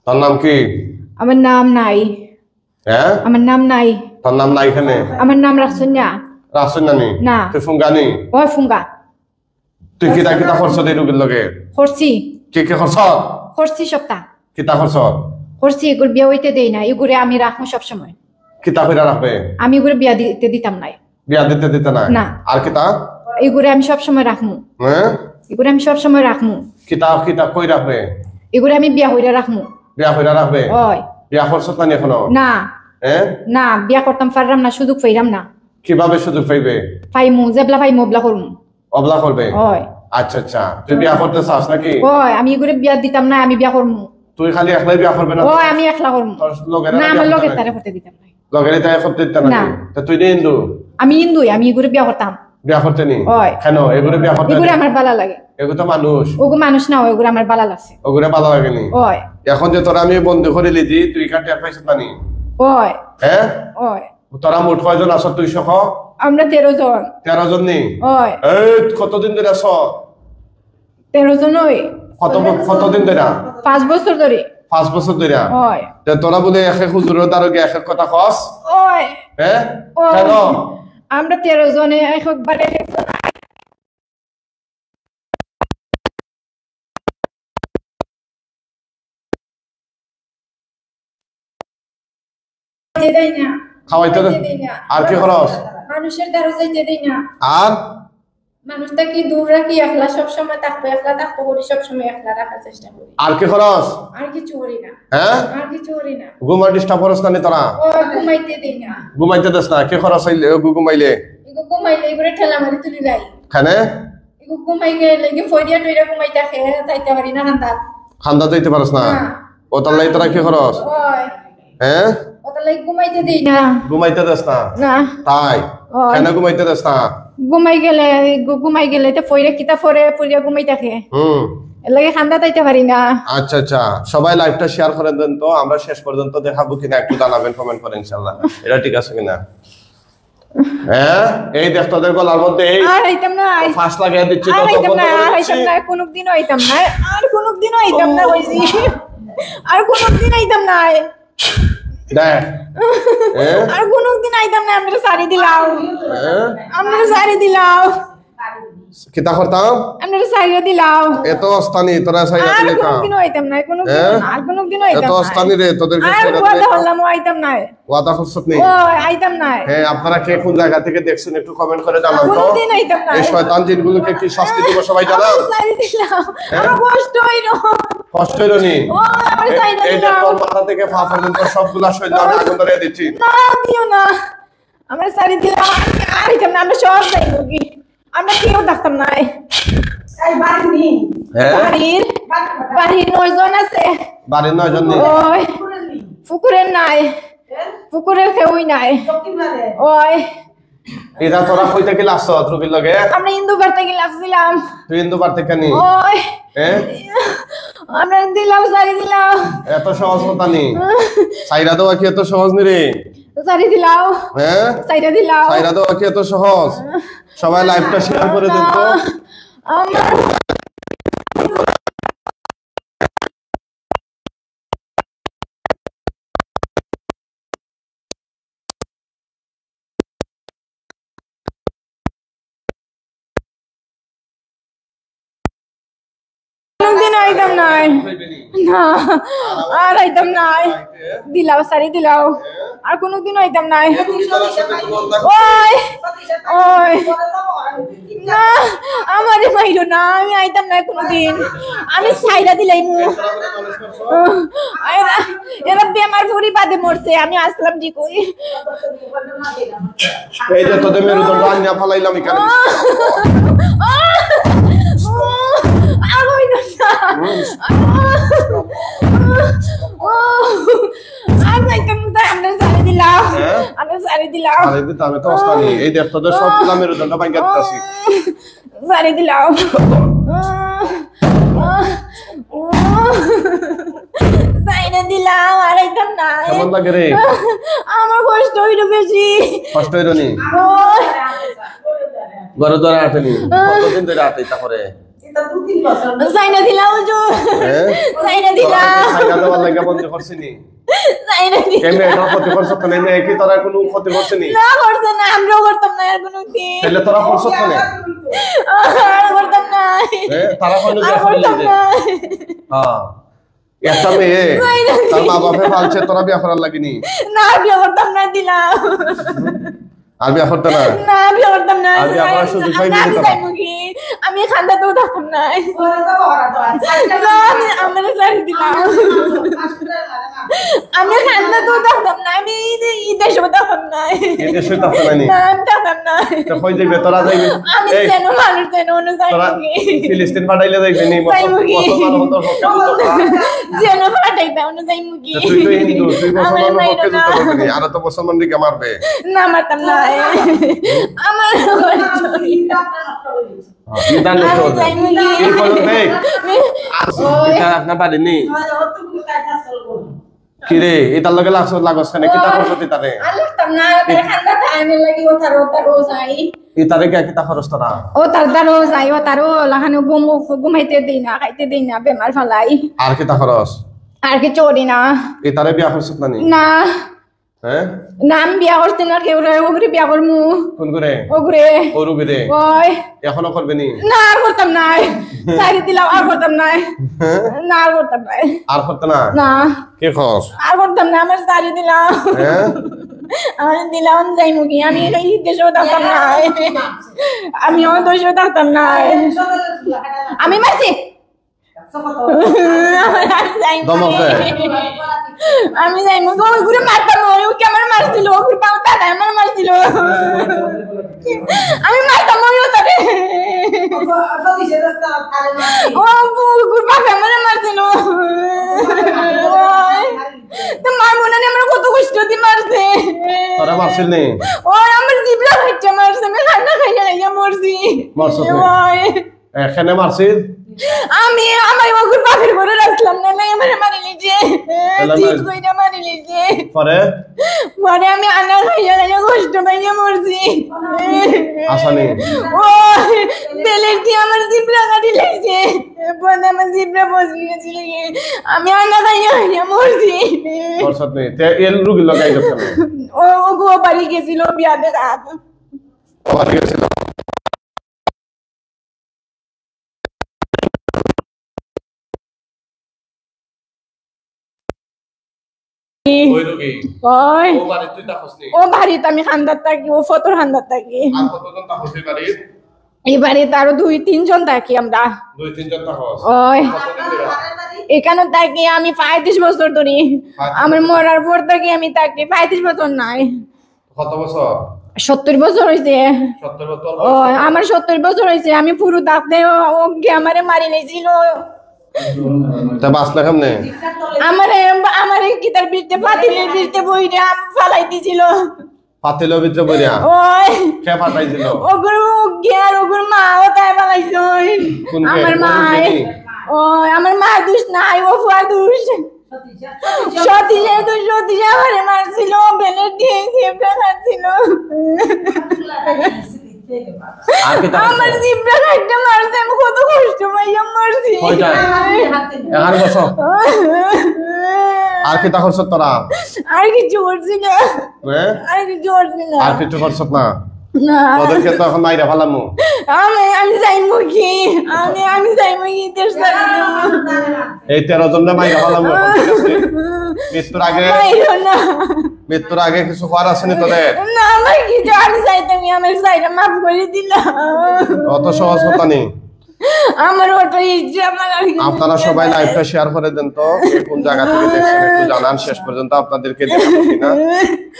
তোর নাম কি? আমার নাম নাই। হ্যাঁ, আমার নাম নাই। তোর নাম নাই এখানে? আমার নাম রাখছুন না। রাখছুন না নি? না। তুই ফুঙ্গানি? ওই ফুঙ্গা। তুই কিতা কিতা করছ এই রোগীর লগে? করছি। কি কি করছ? করছি সপ্তাহ। কিতা করছ? করছি, এগুলো বিয়া হইতে দেই না, এগুলো আমি রাখবো সবসময়। কিতা কইরা রাখবে? আমি এগুলো বিয়া দিতে দিতাম নাই। বিয়া দিতে না? না। আর কিতা? এগুলো আমি সবসময় রাখবো। হ্যাঁ, এগুলো আমি সবসময় রাখবো। কিতা কিতা কই রাখবে? এগুলো আমি বিয়া হইরা রাখবো। বিয়া কইরা রাখবে? ওই। বিয়া করছ না নি এখনো? না। হ্যাঁ? না, বিয়া করতাম পারলাম না, সুযোগ পাইলাম না। কিভাবে সুযোগ পাইবে? পাইমু, জেবলা পাইমু ওবলা করমু। অবলা করবে? ওই। আচ্ছা আচ্ছা, তুই বিয়া করতে চাস নাকি? ওই, আমি এগুলো বিয়া দিতাম না, আমি বিয়া করমু। তুই খালি একলাই বিয়া করবে না? ওই, আমি একলা করমু। তোর লগেরা না, আমার লগে তারে করতে দিতাম না। লগেরে তাই করতে দিতে না? তা তুই নে হিন্দু? আমি হিন্দুই, আমি এগুলো বিয়া করতাম। বিয়া করতে নি? ওই। কেন এগুলো বিয়া করতে? এগুলো আমার ভালো লাগে। এগুলো তো মানুষ। ওগো মানুষ না, ওগুলো আমার ভালো লাগছে। ওগুলো ভালো লাগেনি? ওই। এখন যে তোরা আমি বন্ধু করে লিজি, তুই কাটে পাইছ না নি? ওই। হ্যাঁ? ওই। তোরা মোট কয়জন আছো? 200? আমরা 13 জন। 13 জন নি? ওই। এই কতদিন ধরে আছো? 13 জন ওই। কতদিন ধরে? 5 বছর ধরে। 5 বছর ধরে? ওই। তে তোরা বলে এক হুজুরের দ্বারকে এক কথা কস? ওই। হ্যাঁ? ওই। কেন? আমরা 13 জনে একবারে দেই না। খাওয়াইতে দেই না। আর কি খরচ? মানুষের দ্বারা যাইতে দেই না। আর মানুষটা কি দূর রাখি, একলা সবসময় থাকবো, একলা থাকবো করি, সবসময় একলা রাখার চেষ্টা করি। আর কি খরচ? আর কিছু করি না। হ্যাঁ? আর কিছু করি না। ঘুমার ডিস্টার্ব করছ না নি তোরা? ও ঘুমাইতে দেই না। ঘুমাইতে দেস না? কি খরচ হইলে ঘুমাইলে? এগো ঘুমাইলে এগুলো ঠেলা মারি তুলি লাই। খানে? এগো ঘুমাই গেলে কি ফরিয়া টইরা ঘুমাইতে খেয়ে যাইতে পারি না হান্দা। খান্দা যাইতে পারস না? ও তার লাই তোরা কি খরচ? ওই। হ্যাঁ? ও তাহলে ঘুমাইতে দেই না। ঘুমাইতে দেস না? না। তাই? কেন ঘুমাইতে দেস না? ঘুমাই গেলে তো ফইরা কিতা ফরিয়া ঘুমাইতে খেয়ে। এর লাগে খান্দা যাইতে পারি না। আচ্ছা আচ্ছা, সবাই লাইভটা শেয়ার করে দেন তো, আমরা শেষ পর্যন্ত দেখাবো কিনা একটু জানাবেন, কমেন্ট করে ইনশাআল্লাহ। এটা ঠিক আছে কিনা? হ্যাঁ, এই দেখ তোদের গলার মধ্যে এই আর আইতাম না। ফাঁস লাগিয়ে দিচ্ছি তো, আর আইতাম তখন না, আর আইতাম না, কোনদিনও আইতাম না। আর কোনদিনও আইতাম না কইছি। আর কোনদিন আইতাম না। দেখ আর কোনদিন আইতাম না, আমরা সারি দিলাও। আমরা সারি দিলাও। কিতা করতাম? আমরা সারি দিলাও। এত অস্তানি তোরা সাইরা আর দিলে কা? কোনদিনও আইতাম না, আর কোনদিনও আইতাম না। এত অস্তানি রে তোদেরকে আর সাইরা ওয়াদা দিলে কা? হলাম আইতাম না। ওয়াদা করছত নি? ও আইতাম না। হ্যাঁ, আপনারা কে কোন জায়গা থেকে দেখছেন একটু কমেন্ট করে জানান তো। কোনদিন আইতাম না। এই শয়তান জিনগুলোকে কি শাস্তি দিব সবাই জানান? সারি দিলাম। আমার কষ্ট হইলো। কষ্ট হইলো নি? ও আমার সারি এই যে দিলাম। তোর মাথা থেকে পা পর্যন্ত সবগুলা শরীর আমি আগুন ধরে দিচ্ছি। না দিও না। আমরা সারি দিলাম। আর আইতাম না, আমরা সব যাইব কি। আমরা কেউ দেখতাম না। এই বাড়ি নি। হ্যাঁ? বাড়ির 9 জন আছে। বাড়ির 9 জন নি? ওই পুকুরের নাই। পুকুরের কেউই নাই। ওই এরা তোরা কই থেকে লাসছ রুবির লগে? আমরা হিন্দু বাড়তে গিয়ে লাগছিলাম। তুই হিন্দু বার থেকে নি? ওই হ্যাঁ? আমরা দিলাম, সারি দিলাম। এত সহজ কথা নি? সাইরা দেওয়া কি এত সহজ নি রে? সারি দিলাও। হ্যাঁ? সাইরা দিলাও। সাইরা দেওয়া কি এত সহজ? সবাই লাইভটা শেয়ার করে দেন তো। আমার কোনদিন আইতাম নাই। না, আর আইতাম নাই। দিলাও, সারি দিলাও। আর কোনদিন আইতাম নাই। ওই ওই না, আমারে মাইরো না, আমি আইতাম না কোনদিন। আমি সাইরা দিলাই মু। এরা বেমার ভরি বাদে মরছে, আমি আসলাম জি কই। এই যে তোদের মেরুদণ্ড আনিয়া ফালাইলাম এখানে। আমি তো অস্তানি। এই দেখ তোদের সবগুলা মেরুদণ্ড ভাঙা দিতেছি। সারি দিলাও। সাইরা দিলাম, আর আইতাম না। কেমন লাগে রে? আমার কষ্ট হইলো বেশি। কষ্ট হইলো নি? ঘরে ধরে আটেনি? কতদিন ধরে আটে তারপরে? সাইনা দিলা হুজুর হ্যাঁ সাইনা দিলা সাইনা দেওয়ার লাগা বন্ধ করছিনি সাইনা দিলা কেমনে এটা ক্ষতি করছ তো নেই কি তোরা কোনো ক্ষতি করছিনি না করছ না আমরাও করতাম না আর কোনো দিন তাহলে তোরা করছ তো না আর করতাম না তারা হলো যে আর করতাম না হ্যাঁ একটা মেয়ে তার মা বাপে পালছে তোরা বিয়া করার লাগিনি না বিয়ে করতাম না দিলাম আর বিয়া করতে না না বিয়ে করতাম না আর বিয়া করার সুযোগ পাইনি তো আমি খান্দা তো থাকতাম না আমার সারি দিলাম আমি খান্দা তো থাকতাম না আমি ঈদের সময় থাকতাম না এতে সই থাকতে নানি না আমি থাকতাম না তো কই যাইবে তোরা যাইবে আমি যেন মানুষ যেন অন্য তোরা যাইবি ফিলিস্তিন পাঠাইলে যাইবে নি মুসলমান হতো যেন পাঠাইবে অন্য যাইবি কি তুই তো হিন্দু তুই মুসলমান হতে তো করবি আর তো মুসলমান দিকে মারবে না মারতাম না আমার বিধান নষ্ট হতো কি বলো দেখ এটা আপনার বাড়ি নেই কি রে এটার লগে লাগস কেন কিতা করতে তারে আল্লাহতাম না তারে খান্দা টাইমে লাগি ও তার যাই এই তারে কি কিতা খরচ তোরা ও তার যাই ও তার লাহানো ঘুমাইতে দেই না খাইতে দেই না বেমার ফালাই আর কিতা খরচ আর কি চোরি না এই তারে বিয়া করছিস না নি না হ্যাঁ নাম বিয়া করতে না কেউ ওগরে বিয়া করমু কোন করে ওগরে ওরুবি রে ওই এখনো করবে নি না আর করতাম না সারি দিলাম আর করতাম না না আর করতাম না আর করতে না না কি খরচ আর করতাম না আমার সারি দিলাম হ্যাঁ আমি দিলাম যাই মুখি আমি এই দেশে থাকতাম না আমি ওই দেশে থাকতাম না আমি মারছি আমি যাই মুখি ওই ঘুরে মারতাম ওই আমার মারছিল ওই পাও দাদা আমার মারছিল আমি মারতাম ওই তারে ও গুর বাপ আমার মারছিল তো মার মনে আমার কত কষ্ট দিয়ে মারছে তোরা মারছিল নি ও আমার জিবলা খাইছে মারছে আমি খানা খাইয়া মরছি মারছিস ওই এখানে মারছিল আমি আমার ওগুর বাপের ঘরে রাখলাম না না আমারে মারি লিছে জিত কইরা মারি লিছে পরে পরে আমি আনা খাইয়া কষ্ট পাইয়া মরছি আসানি ও বেলের দিয়ে আমার জিবরা কাটি লাগছে পরে আমার জিবরা বসে গেছিল আমি আনা খাইয়া মরছি বর্ষাত নেই তে এল রুগী লাগাই গেছে ও গো বাড়ি গেছিল বিয়াতে রাত বাড়ি গেছিল ওই রুগী ওই ও বাড়ি তুই তাকস নি ও বাড়িতে আমি খান্দার থাকি ও ফতর খান্দার থাকি আর কতজন তাকস এই বাড়ি এই বাড়িতে আরো 2-3 জন থাকি আমরা 2-3 জন তাকস ওই কতদিন ধরে এখানে থাকি আমি 35 বছর ধরে আমার মরার পর থেকে আমি থাকি 35 বছর নাই কত বছর 70 বছর হইছে 70 বছর ও আমার 70 বছর হইছে আমি পুরো থাকতে ও আমারে মারি নিয়েছিল তা বাসলা কেমনে আমারে কি তার বিরতে পাতিলের বিরতে বইরা ফালাই দিছিল পাতিলের ভিতরে বইরা ওই কে ফাটাইছিল ওগুর গিয়ার ওগুর মা ও তাই ফালাইছিল আমার মা ওই আমার মা দুষ নাই ও ফুয়া দুষ সতীশে আমারে মারছিল বেলে দিয়ে জিব্রা খাচ্ছিল আমার জিব্রা খাইতে মারছে আমি কত কষ্ট পাইয়া মরছি আর বছর আর কি তা করছ তোরা আর কিছু করছি না আর কিছু করছি না আর কিছু করছ না না ওদেরকে তো এখন মাইরা ফেলামু আমি যাইমু কি আমি যাইমু কি দেশ এই 13 জন মাইরা ফেলামু মৃত্যুর আগে মৃত্যুর আগে কিছু করার আছে নি তোদের না আমার কিছু আমি চাইতাম আমার চাইটা মাফ করে দিলাম অত সহজ কথা নেই আমার ওটা ইচ্ছা আমার আপনারা সবাই লাইভটা শেয়ার করে দেন তো কোন জায়গা থেকে দেখছেন একটু জানান শেষ পর্যন্ত আপনাদেরকে দেখাবো কিনা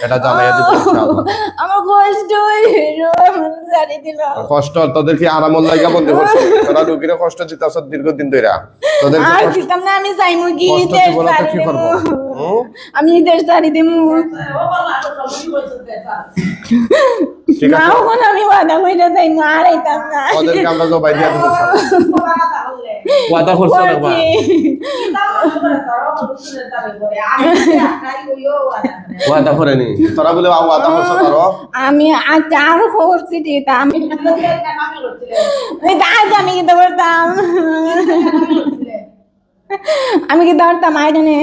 এটা জানাইয়া দিব ইনশাআল্লাহ আমার কষ্ট হইলো জানি দিলাম কষ্ট তোদেরকে আরামল লাগা বন্ধ করছে তোরা রোগীর কষ্ট দিতাছ দীর্ঘদিন ধরে তোদের আর দিতাম না আমি যাইমু কি কষ্ট দেশ জীবনে ছাড়ি কি দেবো। করব আমি দেশ ছাড়ি দেবো ঠিক না আছে ওখানে আমি ওয়াদা কইরা যাইমু আর আইতাম না ওদেরকে আমরা জবাই দিয়ে দেব ওয়াদা করছো না মা ওয়াদা করেনি তোরা বলে ওয়াদা করছো তারো আমি আরো করছি দিতা আমি আমি কি করতাম আমি কি ধরতাম আইডানে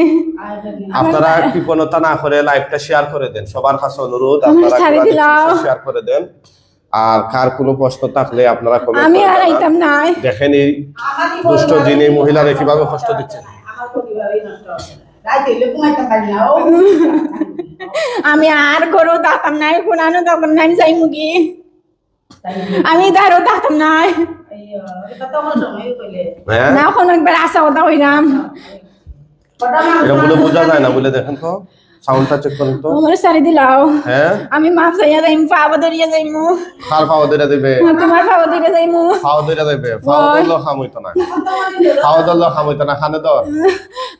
আপনারা কৃপণতা না করে লাইভটা শেয়ার করে দেন সবার কাছে অনুরোধ আপনারা শেয়ার করে দেন আর কার কোনো প্রশ্ন থাকলে আপনারা কমেন্ট আমি আর আইতাম না দেখেন এই দুষ্ট যিনি মহিলারা কিভাবে কষ্ট দিচ্ছেন আমি আর করো দাতাম নাই কোনানো দাতাম নাই যাই মুগি আমি দাঁড়ো দাতাম নাই না এখন একবার আশা কথা হইলাম এটা বলে বোঝা যায় না বলে দেখেন তো সাউন্ডটা চেক করুন তো আমার সারি দিলাও হ্যাঁ আমি মাপ চাইয়া যাইম পাওয়া ধরিয়া যাইমু কার পাওয়া ধরে দেবে তোমার পাওয়া ধরিয়া যাইমু পাওয়া ধরে দেবে পাওয়া ধরলে খাম হইতো না পাওয়া ধরলে খাম হইতো না খানে তো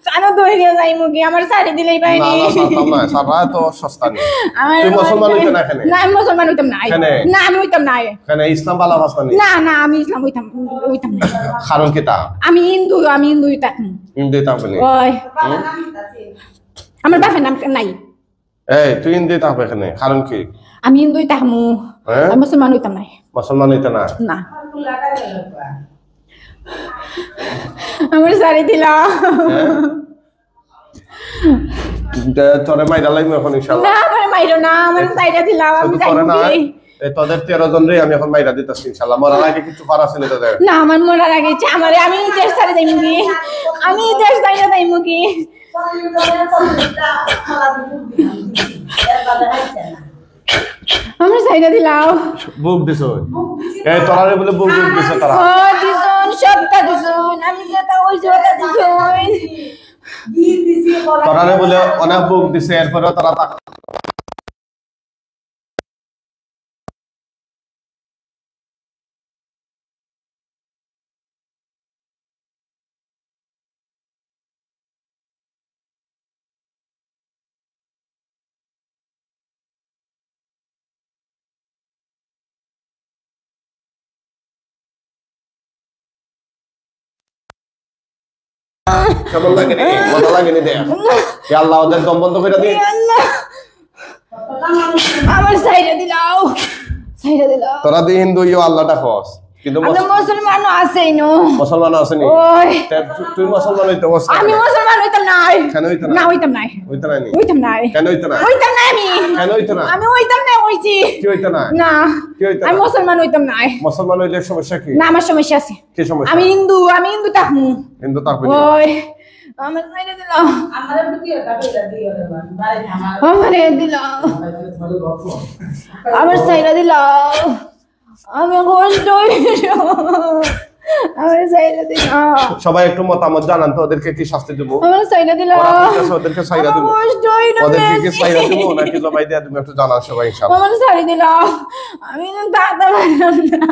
কানো ধরিয়া যাইমু কি আমার সারি দিলেই পাইনি না না সারতাম না সারা তো সস্তা নেই তুই মুসলমান হইতে না এখানে না আমি মুসলমান হইতাম না না আমি হইতাম না এখানে ইসলাম বালা ভাষা নেই না না আমি ইসলাম হইতাম না কারণ কি তা আমি হিন্দু হইতাম হিন্দু তাপনি ওই আমার বাপের নাম নাই এই তুই হিন্দু তাপ এখানে কারণ কি আমি হিন্দু হইতাম আমি মুসলমান হইতাম না মুসলমান হইতে না না আমার সারি দিলা তোরে মাইরা লাগবে এখন ইনশাআল্লাহ না আমার মাইরো না আমার সাইডা দিলা আমি যাই তোদের 13 জন রে আমি এখন মাইরা দিতেছি ইনশাআল্লাহ মরার আগে কিছু করা আছে না তোদের না আমার মরার আগে আমারে আমি দেশ ছাড়ে যাইমু কি আমি দেশ ছাড়ে যাইমু কি আমার সাইডা দিলাও বুক দিছো এই তোরারে বলে বুক দিছো তারা ও দিছন সবটা দিছন আমি যেটা ওই জোটা দিছন তোরারে বলে অনেক বুক দিছে এরপরে তারা কেমন লাগে রে মজা লাগে নি দেখ কে আল্লাহ ওদের দম বন্ধ করে দিন আমার সাইডা দিলাও তোরা দি হিন্দু ইও আল্লাহটা খস কিন্তু মুসলমান আছেই নো মুসলমান আছেনি ওই তুই মুসলমান হইতে বস আমি মুসলমান হইতাম না কেন হইতো না হইতাম না হইতো না কেন হইতো না আমি কেন হইতো না আমি হইতাম না হইছি কি হইতো না না কি হইতো আমি মুসলমান হইতাম না মুসলমান হইলে সমস্যা কি না আমার সমস্যা আছে কি সমস্যা আমি হিন্দু থাকমু হিন্দু তারপরে ওই আমার সাইডা দিলাও আমারে দিও রে বাড়ি আমারে দিলাও আমার সাইডা দিলাও আমি কষ্ট আমার সাইডা দিলাও সবাই একটু মতামত জানান তো ওদেরকে কি শাস্তি দেব আমার সাইডা দিলাও ওদেরকে সাইরা দেব কষ্ট ওদেরকে কি সাইরা দেব নাকি জবাই দেয়া তুমি একটু জানাও সবাই ইনশাআল্লাহ আমার সাইডা দিলাও আমি না দাদা পারলাম না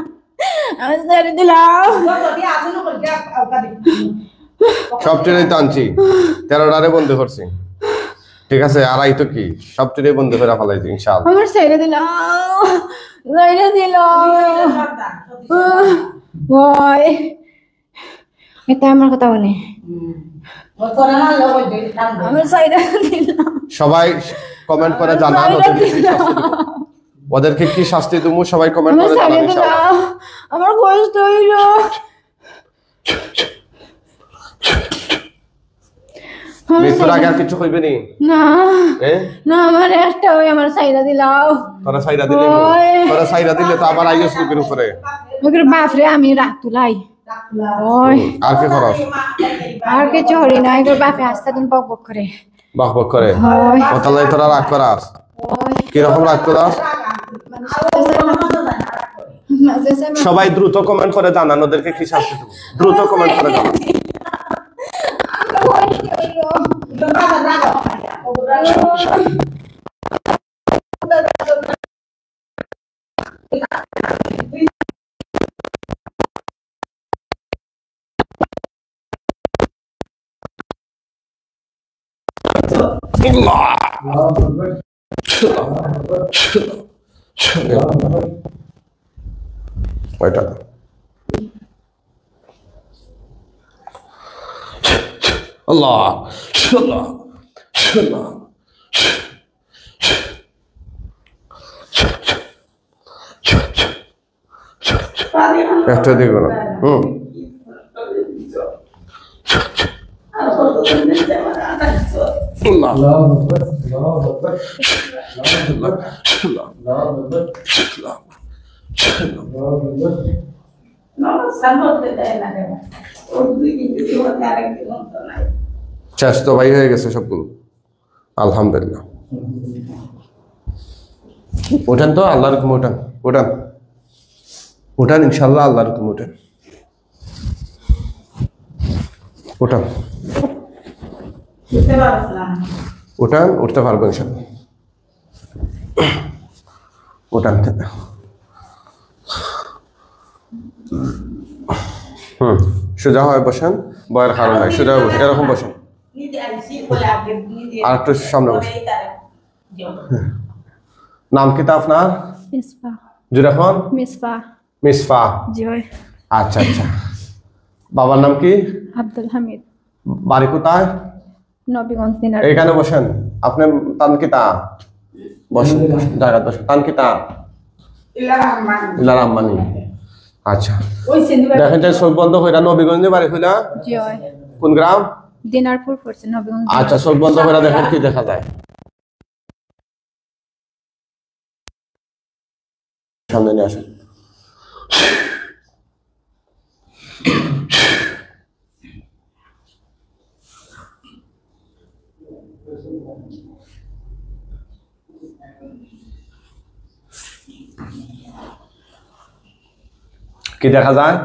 আমার সাইডা দিলাও সব ট্রেনে টানছি 13টারে বন্ধ করছি ঠিক আছে আর আই তো কি সব ট্রেনে বন্ধ করে ফেলাইছি ইনশাআল্লাহ আমার সাইডা দিলাও ওই এটা আমার কথা বলে আমার সাইডা দিলাও সবাই কমেন্ট করে জানান ওদেরকে কি শাস্তি দেবো সবাই কমেন্ট করে জানান ইনশাআল্লাহ আমার কষ্ট হইলো মৃত্যুর আগে আর কিছু কইবে নি না না আমার একটা ওই আমার সাইডা দিলাও তোরা সাইরা দিলে তো আবার আইও সুকের উপরে ওকে বাপরে আমি রাত তুলাই ওই আর কি করস আর কিছু হরি না এগুলো বাপে আস্তে দিন বক বক করে ওতালাই তোরা রাগ করাস কি রকম রাগ করাস সবাই দ্রুত কমেন্ট করে জানান ওদেরকে কি শাস্তি দেব দ্রুত কমেন্ট করে জানান ওইটা আল্লাহ আল্লাহ আল্লাহ একটা দেখো না চেষ্টা ভাই হয়ে গেছে সবগুলো আলহামদুলিল্লাহ ওঠান তো আল্লাহর হুকুমে ওঠান ওঠান ওঠান ইনশাল্লাহ আল্লাহর হুকুমে ওঠান ওঠান ওঠান উঠতে পারবো ইনশাল্লাহ ওঠান সোজা হয়ে বসেন বয়ের কারণ নাই সোজা হয়ে বসেন এরকম বসেন আর একটু সামনে বসেন নাম কি তা আপনার মিসফা জুরাখন মিসফা মিসফা জি হয় আচ্ছা আচ্ছা বাবার নাম কি আব্দুল হামিদ বাড়ি কোথায় নবীগঞ্জ দিনার এখানে বসেন আপনি তান কি তা বসেন জায়গা বসেন তান কি তা ইলার আম্মানি আচ্ছা দেখেন যে চোখ বন্ধ হইরা নবীগঞ্জে বাড়ি হইলা জি হয় কোন গ্রাম দিনারপুর পড়ছে নবীগঞ্জ আচ্ছা চোখ বন্ধ হইরা দেখেন কি দেখা যায় সামনে নিয়ে আসেন কি দেখা যায়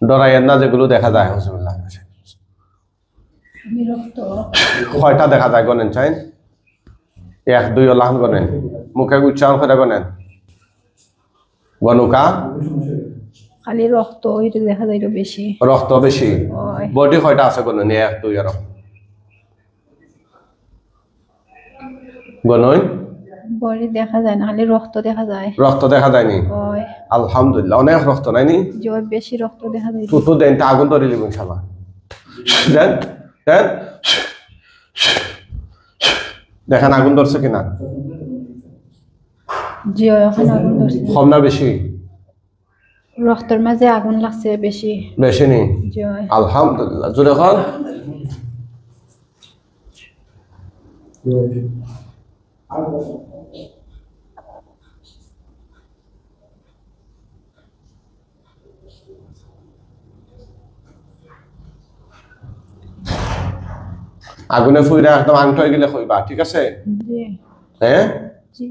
ডরাইয়ের না যেগুলো দেখা যায় হুজুরুল্লাহ কয়টা দেখা যায় গনেন চাই 1 2 আল্লাহ গনেন মুখে উচ্চারণ করে গনেন গনুকা খালি রক্ত এটা দেখা যায় বেশি রক্ত বেশি বডি কয়টা আছে গনেন 1 2 আর গনই বডি দেখা যায় না খালি রক্ত দেখা যায় রক্ত দেখা যায়নি ওই আলহামদুলিল্লাহ অনেক রক্ত নাইনি জোর বেশি রক্ত দেখা যায় তো দেন তা আগুন ধরে লিব ইনশাআল্লাহ দেন দেন দেখেন আগুন ধরছে কিনা জি ওখানে আগুন ধরছে কম না বেশি রক্তের মাঝে আগুন লাগছে বেশি বেশি নি জি আলহামদুলিল্লাহ জোরে কর আগুনে ফুইরা একদম আংট হয়ে গেলে কইবা ঠিক আছে জি হ্যাঁ জি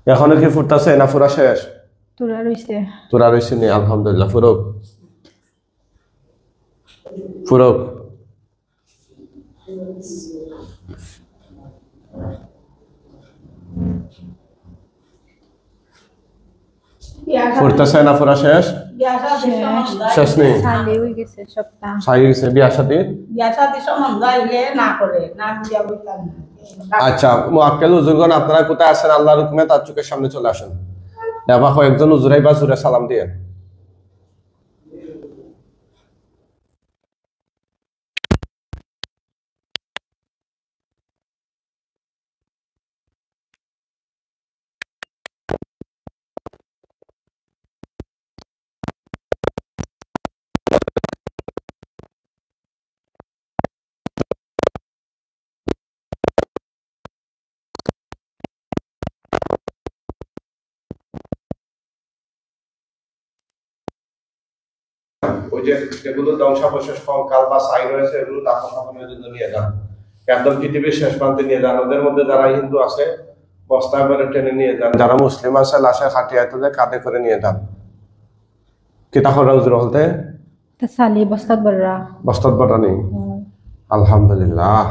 এখন কি ফুটতাছে না ফুরা শেষ তোরা রইছে তোরা রইছে নি আলহামদুলিল্লাহ ফুরুক ফুরুক ফুটতাছে না ফুরা শেষ শেষ নেই সালি হয়ে গেছে সপ্তাহ সাই গেছে বিয়া সাথে আচ্ছা মুআক্কেল হুজুরগণ আপনারা কোথায় আছেন আল্লাহর হুকুমে তার চোখের সামনে চলে আসেন এবার কয়েকজন হুজুরাই বা জোরে সালাম দিয়ে ওই যে যেগুলো ধ্বংসাবশেষ কঙ্কাল বা ছাই রয়েছে এগুলো দাফন কাফনের জন্য নিয়ে যান একদম পৃথিবীর শেষ প্রান্তে নিয়ে যান ওদের মধ্যে যারা হিন্দু আছে বস্তায় করে টেনে নিয়ে যান যারা মুসলিম আছে লাশে খাটিয়ে তুলে কাঁধে করে নিয়ে যান কিতাখরা হুজুর বলতে সালি বস্তাত বড়রা বস্তাত বড়রা নেই আলহামদুলিল্লাহ